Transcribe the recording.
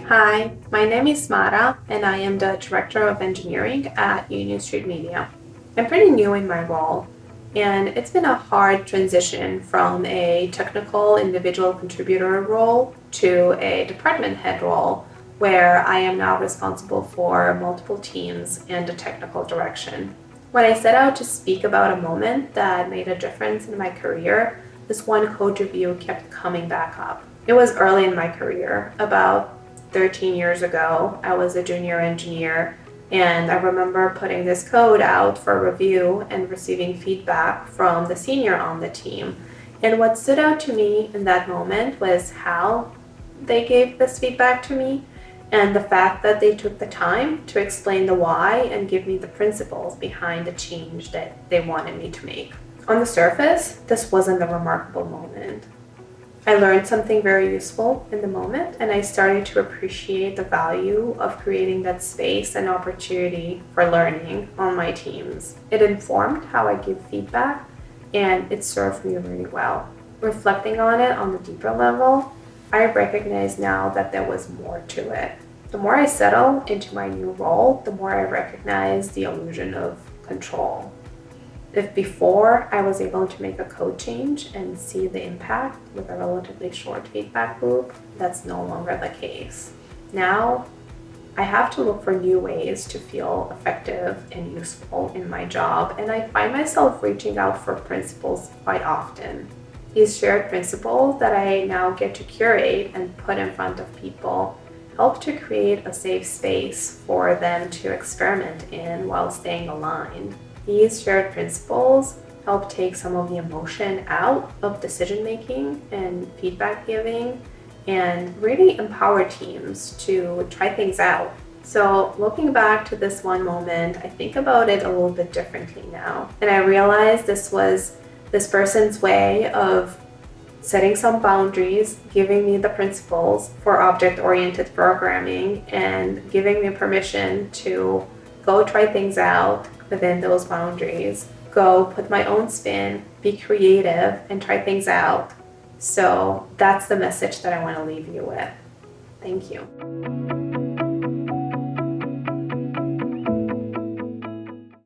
Hi, my name is Smara and I am the Director of Engineering at Union Street Media. I'm pretty new in my role, and it's been a hard transition from a technical individual contributor role to a department head role where I am now responsible for multiple teams and a technical direction. When I set out to speak about a moment that made a difference in my career, this one code review kept coming back up. It was early in my career, about 13 years ago. I was a junior engineer, and I remember putting this code out for review and receiving feedback from the senior on the team. And what stood out to me in that moment was how they gave this feedback to me and the fact that they took the time to explain the why and give me the principles behind the change that they wanted me to make. On the surface, this wasn't a remarkable moment. I learned something very useful in the moment, and I started to appreciate the value of creating that space and opportunity for learning on my teams. It informed how I give feedback, and it served me really well. Reflecting on it on the deeper level, I recognize now that there was more to it. The more I settle into my new role, the more I recognize the illusion of control. If before I was able to make a code change and see the impact with a relatively short feedback loop, that's no longer the case. Now, I have to look for new ways to feel effective and useful in my job, and I find myself reaching out for principles quite often. These shared principles that I now get to curate and put in front of people help to create a safe space for them to experiment in while staying aligned. These shared principles help take some of the emotion out of decision making and feedback giving and really empower teams to try things out. So looking back to this one moment, I think about it a little bit differently now. And I realized this was this person's way of setting some boundaries, giving me the principles for object-oriented programming, and giving me permission to go try things out within those boundaries, go put my own spin, be creative, and try things out. So that's the message that I want to leave you with. Thank you.